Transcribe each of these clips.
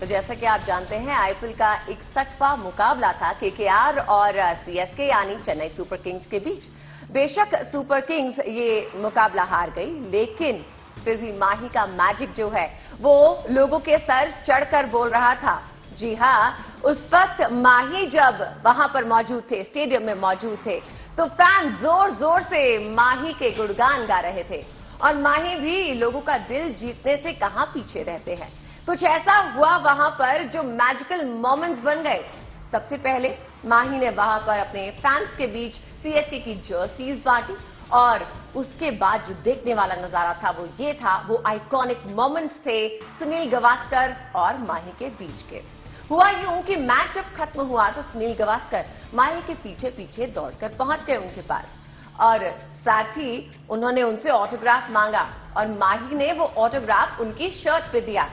तो जैसा कि आप जानते हैं आईपीएल का 61वां मुकाबला था केकेआर और सीएसके यानी चेन्नई सुपर किंग्स के बीच। बेशक सुपर किंग्स ये मुकाबला हार गई, लेकिन फिर भी माही का मैजिक जो है वो लोगों के सर चढ़कर बोल रहा था। जी हां, उस वक्त माही जब वहां पर मौजूद थे, स्टेडियम में मौजूद थे, तो फैन जोर जोर से माही के गुणगान गा रहे थे और माही भी लोगों का दिल जीतने से कहां पीछे रहते हैं। कुछ ऐसा हुआ वहां पर जो मैजिकल मोमेंट्स बन गए। सबसे पहले माही ने वहां पर अपने फैंस के बीच सीएसके की जर्सीज बांटी और उसके बाद जो देखने वाला नजारा था वो ये था, वो आइकॉनिक मोमेंट्स थे सुनील गावस्कर और माही के बीच के। हुआ यूं कि मैच जब खत्म हुआ तो सुनील गावस्कर माही के पीछे पीछे दौड़कर पहुंच गए उनके पास और साथ ही उन्होंने उनसे ऑटोग्राफ मांगा और माही ने वो ऑटोग्राफ उनकी शर्ट पे दिया,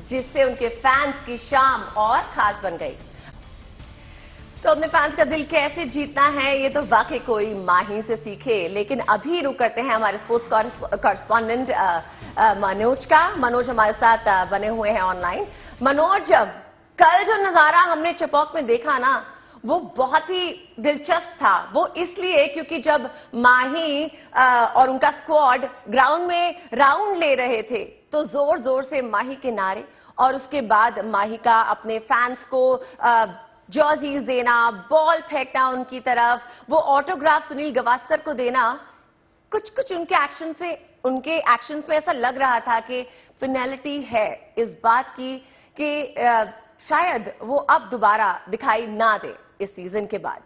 जिससे उनके फैंस की शाम और खास बन गई। तो अपने फैंस का दिल कैसे जीतना है ये तो वाकई कोई माही से सीखे। लेकिन अभी रुक करते हैं हमारे स्पोर्ट्स कॉरेस्पॉन्डेंट मनोज का। मनोज हमारे साथ बने हुए हैं ऑनलाइन। मनोज, कल जो नजारा हमने चपौक में देखा ना, वो बहुत ही दिलचस्प था। वो इसलिए क्योंकि जब माही और उनका स्क्वाड ग्राउंड में राउंड ले रहे थे तो जोर जोर से माही के नारे और उसके बाद माही का अपने फैंस को जर्सीज देना, बॉल फेंकना उनकी तरफ, वो ऑटोग्राफ सुनील गावस्कर को देना, कुछ उनके एक्शंस में ऐसा लग रहा था कि फिनैलिटी है इस बात की कि शायद वो अब दोबारा दिखाई ना दे इस सीजन के बाद।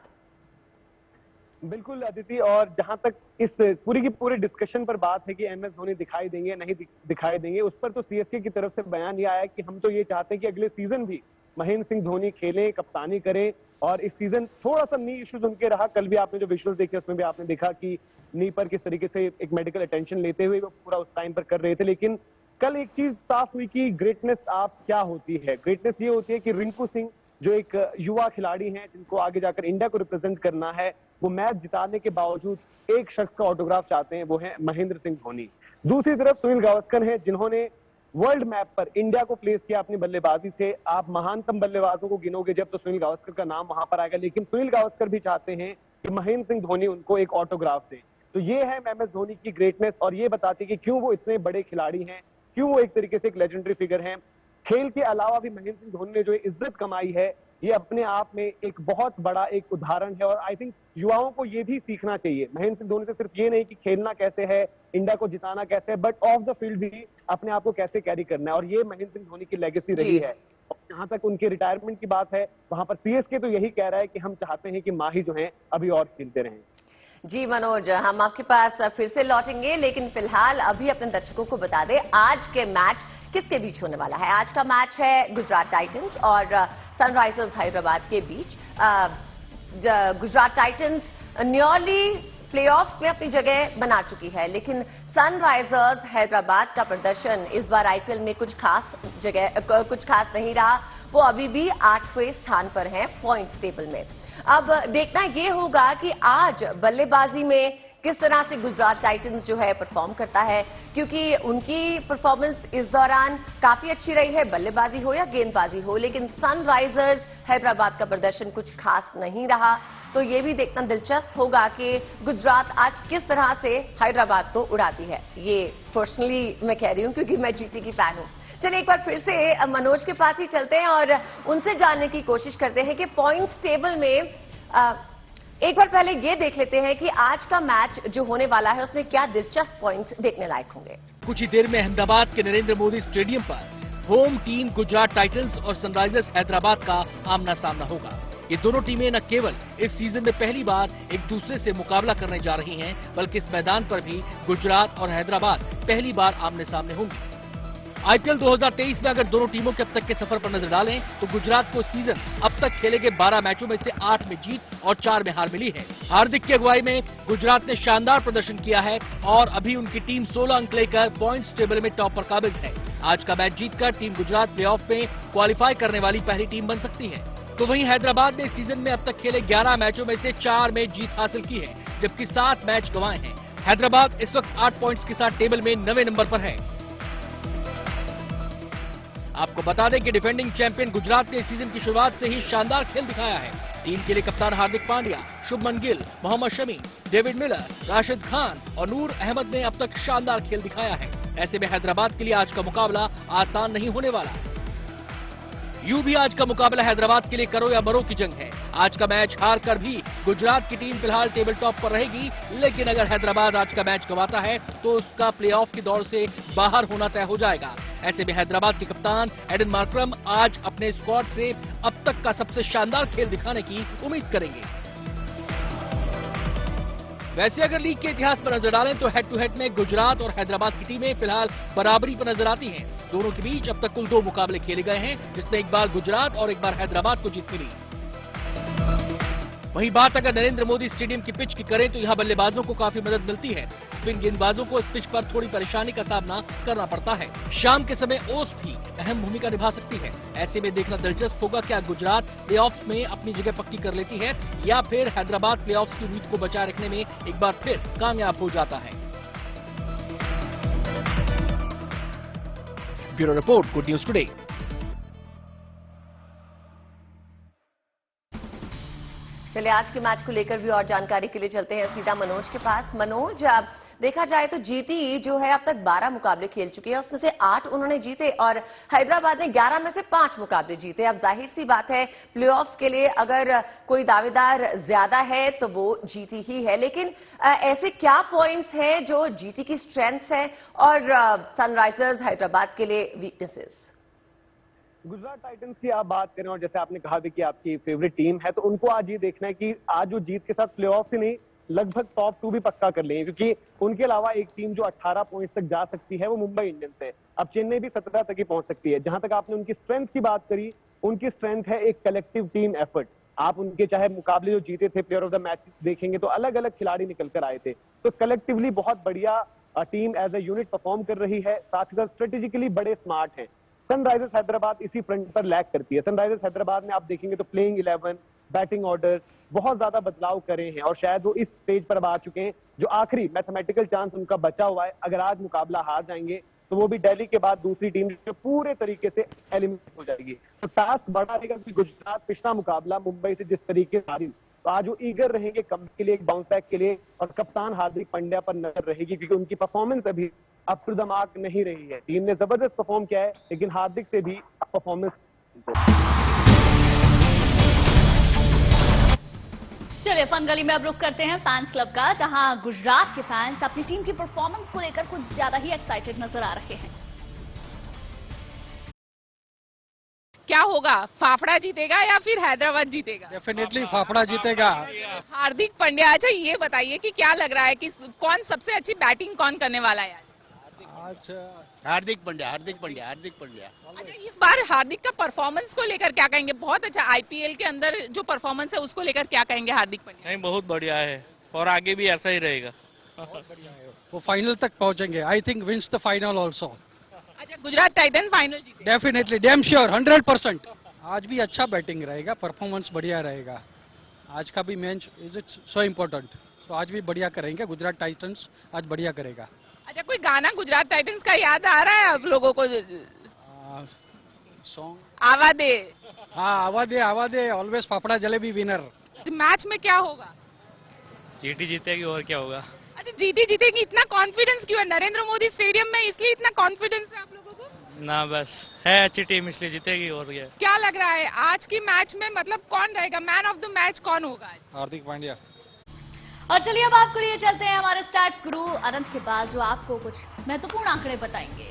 बिल्कुल अदिति, और जहां तक इस पूरी की पूरी डिस्कशन पर बात है कि एमएस धोनी दिखाई देंगे नहीं दिखाई देंगे, उस पर तो सीएसके की तरफ से बयान ये आया कि हम तो ये चाहते हैं कि अगले सीजन भी महेंद्र सिंह धोनी खेलें, कप्तानी करें। और इस सीजन थोड़ा सा नी इश्यूज उनके रहा। कल भी आपने जो विजुअल्स देखे उसमें भी आपने देखा कि नी पर किस तरीके से एक मेडिकल अटेंशन लेते हुए वो पूरा उस टाइम पर कर रहे थे। लेकिन कल एक चीज साफ हुई कि ग्रेटनेस आप क्या होती है। ग्रेटनेस ये होती है कि रिंकू सिंह जो एक युवा खिलाड़ी हैं जिनको आगे जाकर इंडिया को रिप्रेजेंट करना है, वो मैच जिताने के बावजूद एक शख्स का ऑटोग्राफ चाहते हैं, वो है महेंद्र सिंह धोनी। दूसरी तरफ सुनील गावस्कर हैं जिन्होंने वर्ल्ड मैप पर इंडिया को प्लेस किया अपनी बल्लेबाजी से। आप महानतम बल्लेबाजों को गिनोगे जब तो सुनील गावस्कर का नाम वहां पर आएगा, लेकिन सुनील गावस्कर भी चाहते हैं कि महेंद्र सिंह धोनी उनको एक ऑटोग्राफ दे। तो ये है एमएस धोनी की ग्रेटनेस और ये बताती है कि क्यों वो इतने बड़े खिलाड़ी हैं, क्यों वो एक तरीके से एक लेजेंडरी फिगर हैं। खेल के अलावा भी महेंद्र सिंह धोनी ने जो इज्जत कमाई है ये अपने आप में एक बहुत बड़ा एक उदाहरण है। और आई थिंक युवाओं को ये भी सीखना चाहिए महेंद्र सिंह धोनी से, सिर्फ ये नहीं कि खेलना कैसे है, इंडिया को जिताना कैसे है, बट ऑफ द फील्ड भी अपने आप को कैसे कैरी करना है। और ये महेंद्र सिंह धोनी की लेगेसी रही है। जहां तक उनके रिटायरमेंट की बात है वहां पर सीएसके तो यही कह रहा है कि हम चाहते हैं कि माही जो है अभी और खेलते रहें। जी मनोज, हम आपके पास फिर से लौटेंगे, लेकिन फिलहाल अभी अपने दर्शकों को बता दें आज के मैच किसके बीच होने वाला है। आज का मैच है गुजरात टाइटंस और सनराइजर्स हैदराबाद के बीच। गुजरात टाइटंस नियरली प्लेऑफ्स में अपनी जगह बना चुकी है, लेकिन सनराइजर्स हैदराबाद का प्रदर्शन इस बार आईपीएल में कुछ खास नहीं रहा। वो अभी भी 8वें स्थान पर है पॉइंट्स टेबल में। अब देखना यह होगा कि आज बल्लेबाजी में किस तरह से गुजरात टाइटंस जो है परफॉर्म करता है, क्योंकि उनकी परफॉर्मेंस इस दौरान काफी अच्छी रही है, बल्लेबाजी हो या गेंदबाजी हो। लेकिन सनराइजर्स हैदराबाद का प्रदर्शन कुछ खास नहीं रहा। तो ये भी देखना दिलचस्प होगा कि गुजरात आज किस तरह से हैदराबाद को उड़ाती है। ये पर्सनली मैं कह रही हूं क्योंकि मैं जीटी की फैन हूं। चलिए एक बार फिर से मनोज के पास ही चलते हैं और उनसे जानने की कोशिश करते हैं कि पॉइंट्स टेबल में एक बार पहले ये देख लेते हैं कि आज का मैच जो होने वाला है उसमें क्या दिलचस्प पॉइंट्स देखने लायक होंगे। कुछ ही देर में अहमदाबाद के नरेंद्र मोदी स्टेडियम पर होम टीम गुजरात टाइटंस और सनराइजर्स हैदराबाद का आमना सामना होगा। ये दोनों टीमें न केवल इस सीजन में पहली बार एक दूसरे से मुकाबला करने जा रही हैं, बल्कि इस मैदान पर भी गुजरात और हैदराबाद पहली बार आमने सामने होंगे। आईपीएल 2023 में अगर दोनों टीमों के अब तक के सफर पर नजर डालें तो गुजरात को सीजन अब तक खेले गए 12 मैचों में से 8 में जीत और 4 में हार मिली है। हार्दिक की अगुवाई में गुजरात ने शानदार प्रदर्शन किया है और अभी उनकी टीम 16 अंक लेकर पॉइंट्स टेबल में टॉप पर काबिज है। आज का मैच जीतकर टीम गुजरात प्लेऑफ में क्वालिफाई करने वाली पहली टीम बन सकती है। तो वहीं हैदराबाद ने इस सीजन में अब तक खेले 11 मैचों में से 4 में जीत हासिल की है, जबकि 7 मैच गंवाए हैं। हैदराबाद इस वक्त 8 पॉइंट्स के साथ टेबल में 9वें नंबर पर है। आपको बता दें कि डिफेंडिंग चैंपियन गुजरात ने इस सीजन की शुरुआत से ही शानदार खेल दिखाया है। टीम के लिए कप्तान हार्दिक पांड्या, शुभमन गिल, मोहम्मद शमी, डेविड मिलर, राशिद खान और नूर अहमद ने अब तक शानदार खेल दिखाया है। ऐसे में हैदराबाद के लिए आज का मुकाबला आसान नहीं होने वाला। यूं भी आज का मुकाबला हैदराबाद के लिए करो या मरो की जंग है। आज का मैच हार कर भी गुजरात की टीम फिलहाल टेबल टॉप पर रहेगी, लेकिन अगर हैदराबाद आज का मैच गंवाता है तो उसका प्लेऑफ की दौड़ से बाहर होना तय हो जाएगा। ऐसे में हैदराबाद के कप्तान एडन मार्करम आज अपने स्क्वाड से अब तक का सबसे शानदार खेल दिखाने की उम्मीद करेंगे। वैसे अगर लीग के इतिहास पर नजर डालें तो हेड टू हेड में गुजरात और हैदराबाद की टीमें फिलहाल बराबरी पर नजर आती हैं। दोनों के बीच अब तक कुल 2 मुकाबले खेले गए हैं, जिसमें एक बार गुजरात और एक बार हैदराबाद को जीत मिली। वहीं बात अगर नरेंद्र मोदी स्टेडियम की पिच की करें तो यहां बल्लेबाजों को काफी मदद मिलती है। स्पिन गेंदबाजों को इस पिच पर थोड़ी परेशानी का सामना करना पड़ता है। शाम के समय ओस भी अहम भूमिका निभा सकती है। ऐसे में देखना दिलचस्प होगा क्या गुजरात प्लेऑफ्स में अपनी जगह पक्की कर लेती है या फिर हैदराबाद प्लेऑफ्स की उम्मीद को बचाए रखने में एक बार फिर कामयाब हो जाता है। Bureau report, good news today. चलिए आज के मैच को लेकर भी और जानकारी के लिए चलते हैं सीधा मनोज के पास। मनोज, अब देखा जाए तो जीटी जो है अब तक 12 मुकाबले खेल चुकी है, उसमें से 8 उन्होंने जीते और हैदराबाद ने 11 में से 5 मुकाबले जीते। अब जाहिर सी बात है प्लेऑफ्स के लिए अगर कोई दावेदार ज्यादा है तो वो जीटी ही है, लेकिन ऐसे क्या पॉइंट्स हैं जो जीटी की स्ट्रेंथ्स है और सनराइजर्स हैदराबाद के लिए वीकनेसेस? गुजरात टाइटंस की आप बात करें और जैसे आपने कहा भी कि आपकी फेवरेट टीम है, तो उनको आज ये देखना है कि आज वो जीत के साथ प्लेऑफ ही नहीं लगभग टॉप 2 भी पक्का कर लेंगे, क्योंकि उनके अलावा एक टीम जो 18 पॉइंट्स तक जा सकती है वो मुंबई इंडियंस है। अब चेन्नई भी 17 तक ही पहुंच सकती है। जहां तक आपने उनकी स्ट्रेंथ की बात करी, उनकी स्ट्रेंथ है एक कलेक्टिव टीम एफर्ट। आप उनके चाहे मुकाबले जो जीते थे प्लेयर ऑफ द मैच देखेंगे तो अलग अलग खिलाड़ी निकल कर आए थे, तो कलेक्टिवली बहुत बढ़िया team as a unit perform कर रही है। साथ ही साथ स्ट्रेटेजिकली बड़े स्मार्ट हैं। सनराइजर्स हैदराबाद इसी फ्रंट पर लैग करती है। सनराइजर्स हैदराबाद में आप देखेंगे तो प्लेइंग 11, बैटिंग ऑर्डर बहुत ज्यादा बदलाव करे हैं और शायद वो इस स्टेज पर अब आ चुके हैं जो आखिरी मैथमेटिकल चांस उनका बचा हुआ है। अगर आज मुकाबला हार जाएंगे तो वो भी दिल्ली के बाद दूसरी टीम जो पूरे तरीके से एलिमिनेट हो जाएगी। तो टास्क बड़ा रहेगा कि गुजरात पिछला मुकाबला मुंबई से जिस तरीके से हारी, तो आज वो ईगर रहेंगे कम के लिए, एक बाउंस बैक के लिए, और कप्तान हार्दिक पांड्या पर नजर रहेगी क्योंकि उनकी परफॉर्मेंस अभी अप टू द मार्क नहीं रही है। टीम ने जबरदस्त परफॉर्म किया है लेकिन हार्दिक से भी परफॉर्मेंस। चलिए फन गली में अब रुख करते हैं फैंस क्लब का, जहां गुजरात के फैंस अपनी टीम की परफॉर्मेंस को लेकर कुछ ज्यादा ही एक्साइटेड नजर आ रहे हैं। क्या होगा, फाफड़ा जीतेगा या फिर हैदराबाद जीतेगा? डेफिनेटली फाफड़ा जीतेगा। हार्दिक पांड्या, अच्छा ये बताइए कि क्या लग रहा है कि कौन सबसे अच्छी बैटिंग कौन करने वाला है आज? हार्दिक पांड्या। अच्छा, इस बार हार्दिक का परफॉर्मेंस को लेकर क्या कहेंगे? बहुत अच्छा आईपीएल के अंदर जो परफॉर्मेंस है उसको लेकर क्या कहेंगे हार्दिक पांड्या? नहीं, बहुत बढ़िया है और आगे भी ऐसा ही रहेगा। वो फाइनल तक पहुंचेंगे। I think wins the final also. अच्छा, गुजरात टाइटन फाइनल जीतेगा? Definitely, damn sure, 100%। आज भी अच्छा बैटिंग रहेगा, परफॉर्मेंस बढ़िया रहेगा। आज का भी match is it so important, तो आज भी बढ़िया करेंगे। गुजरात टाइटंस आज बढ़िया करेगा। अच्छा, कोई गाना गुजरात टाइटंस का याद आ रहा है आप लोगों को? सॉन्ग आवा दे। हाँ, आवा they always fafda jalebi winner. Match में क्या होगा? जीटी जीतेगी और क्या होगा। अच्छा, जीटी जीतेगी, इतना कॉन्फिडेंस क्यों है? नरेंद्र मोदी स्टेडियम में इसलिए इतना कॉन्फिडेंस है आप लोगों को? ना, बस है अच्छी टीम इसलिए जीतेगी और क्या लग रहा है आज की मैच में, मतलब कौन रहेगा मैन ऑफ द मैच, कौन होगा? हार्दिक पांड्या। और चलिए अब आपको लिए चलते हैं हमारे स्टैट्स गुरु अनंत के पास, जो आपको कुछ महत्वपूर्ण आंकड़े बताएंगे।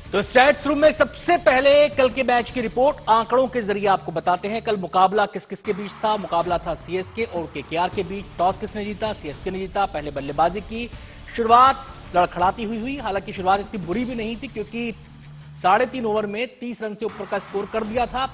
तो स्टैट्स रूम में सबसे पहले कल के मैच की रिपोर्ट आंकड़ों के जरिए आपको बताते हैं। कल मुकाबला किस किस के बीच था? मुकाबला था सीएसके और केकेआर के बीच। टॉस किसने जीता? सीएसके ने जीता। पहले बल्लेबाजी की, शुरुआत लड़खड़ाती हुई। हालांकि शुरुआत इतनी बुरी भी नहीं थी क्योंकि 3.5 ओवर में 30 रन से ऊपर का स्कोर कर दिया था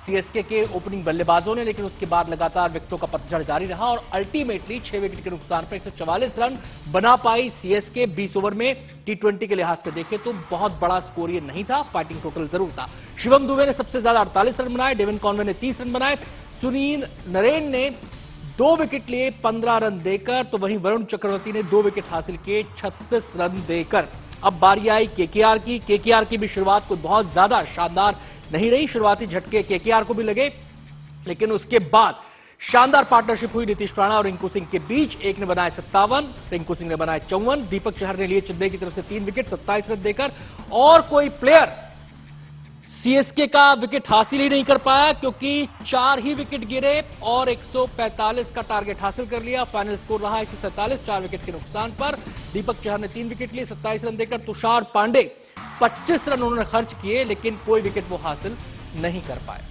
सीएसके के ओपनिंग बल्लेबाजों ने, लेकिन उसके बाद लगातार विकेटों का पतझड़ जारी रहा और अल्टीमेटली 6 विकेट के नुकसान पर 144 रन बना पाई सीएसके 20 ओवर में। टी20 के लिहाज से देखें तो बहुत बड़ा स्कोर ये नहीं था, फाइटिंग टोटल जरूर था। शिवम दुबे ने सबसे ज्यादा 48 रन बनाए, डेविन कॉनवे ने 30 रन बनाए, सुनील नरेन ने 2 विकेट लिए 15 रन देकर, तो वहीं वरुण चक्रवर्ती ने 2 विकेट हासिल किए 36 रन देकर। अब बारी आई केकेआर की। केकेआर की भी शुरुआत को बहुत ज्यादा शानदार नहीं रही, शुरुआती झटके केकेआर को भी लगे, लेकिन उसके बाद शानदार पार्टनरशिप हुई नीतीश राणा और रिंकू सिंह के बीच। एक ने बनाए 57, रिंकू सिंह ने बनाए 54। दीपक चहर ने लिए चेन्नई की तरफ से 3 विकेट 27 रन देकर, और कोई प्लेयर सीएसके का विकेट हासिल ही नहीं कर पाया, क्योंकि 4 ही विकेट गिरे और 145 का टारगेट हासिल कर लिया। फाइनल स्कोर रहा 147, 4 विकेट के नुकसान पर। दीपक चहर ने 3 विकेट लिए 27 रन देकर। तुषार पांडे 25 रन उन्होंने खर्च किए, लेकिन कोई विकेट वो हासिल नहीं कर पाए।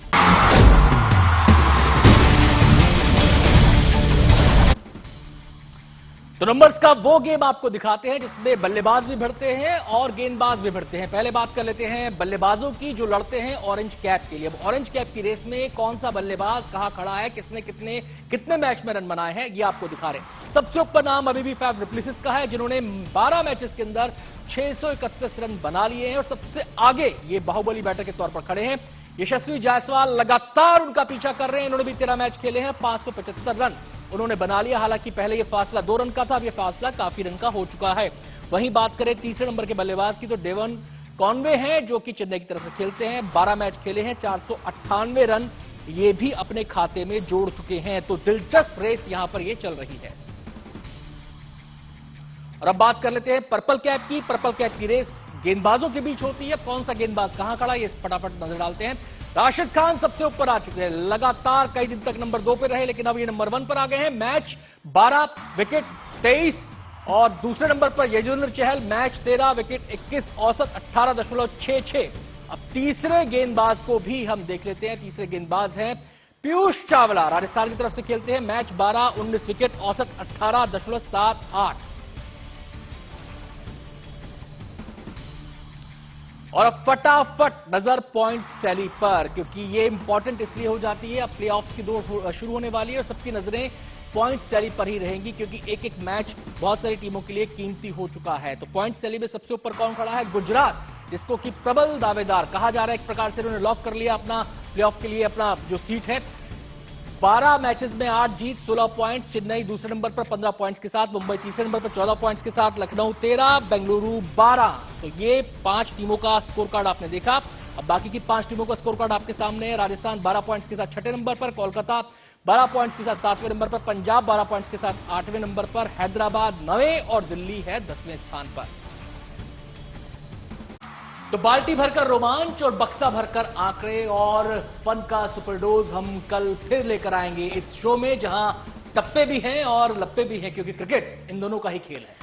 तो नंबर्स का वो गेम आपको दिखाते हैं जिसमें बल्लेबाज भी भिड़ते हैं और गेंदबाज भी भिड़ते हैं। पहले बात कर लेते हैं बल्लेबाजों की, जो लड़ते हैं ऑरेंज कैप के लिए। अब ऑरेंज कैप की रेस में कौन सा बल्लेबाज कहां खड़ा है, किसने कितने मैच में रन बनाए हैं, ये आपको दिखा रहे हैं। सबसे ऊपर नाम अभी भी फैफ डुप्लेसिस का है, जिन्होंने 12 मैचेस के अंदर 631 रन बना लिए हैं, और सबसे आगे ये बाहुबली बैटर के तौर पर खड़े हैं। यशस्वी जायसवाल लगातार उनका पीछा कर रहे हैं, इन्होंने भी 13 मैच खेले हैं, 575 रन उन्होंने बना लिया। हालांकि पहले यह फासला 2 रन का था, अब यह फासला काफी रन का हो चुका है। वहीं बात करें तीसरे नंबर के बल्लेबाज की, तो डेवन कॉनवे हैं, जो कि चेन्नई की तरफ से खेलते हैं। 12 मैच खेले हैं, 498 रन ये भी अपने खाते में जोड़ चुके हैं। तो दिलचस्प रेस यहां पर ये चल रही है। और अब बात कर लेते हैं पर्पल कैप की। पर्पल कैप की रेस गेंदबाजों के बीच होती है। कौन सा गेंदबाज कहां खड़ा है, ये फटाफट नजर डालते हैं। राशिद खान सबसे ऊपर आ चुके हैं, लगातार कई दिन तक नंबर 2 पे रहे, लेकिन अब ये नंबर 1 पर आ गए हैं। मैच 12 विकेट 23, और दूसरे नंबर पर युजवेंद्र चहल, मैच 13 विकेट 21, औसत 18.66। अब तीसरे गेंदबाज को भी हम देख लेते हैं। तीसरे गेंदबाज हैं पीयूष चावला, राजस्थान की तरफ से खेलते हैं। मैच 12 19 विकेट, औसत 18.78। और अब फटाफट नजर पॉइंट्स टैली पर, क्योंकि ये इंपॉर्टेंट इसलिए हो जाती है, अब प्लेऑफ्स की दौड़ शुरू होने वाली है और सबकी नजरें पॉइंट्स टैली पर ही रहेंगी, क्योंकि एक एक मैच बहुत सारी टीमों के लिए कीमती हो चुका है। तो पॉइंट्स टैली में सबसे ऊपर कौन खड़ा है? गुजरात, जिसको कि प्रबल दावेदार कहा जा रहा है। एक प्रकार से उन्होंने लॉक कर लिया अपना प्लेऑफ के लिए अपना जो सीट है। 12 मैचेस में 8 जीत 16 पॉइंट्स। चेन्नई दूसरे नंबर पर 15 पॉइंट्स के साथ, मुंबई तीसरे नंबर पर 14 पॉइंट्स के साथ, लखनऊ 13, बेंगलुरु 12। तो ये 5 टीमों का स्कोर कार्ड आपने देखा। अब बाकी की 5 टीमों का स्कोर कार्ड आपके सामने है। राजस्थान 12 पॉइंट्स के साथ 6ठे नंबर पर, कोलकाता 12 पॉइंट्स के साथ 7वें नंबर पर, पंजाब 12 पॉइंट्स के साथ 8वें नंबर पर, हैदराबाद 9वें और दिल्ली है 10वें स्थान पर। तो बाल्टी भरकर रोमांच और बक्सा भरकर आंकड़े और फन का सुपरडोज हम कल फिर लेकर आएंगे इस शो में, जहां टप्पे भी हैं और लप्पे भी हैं, क्योंकि क्रिकेट इन दोनों का ही खेल है।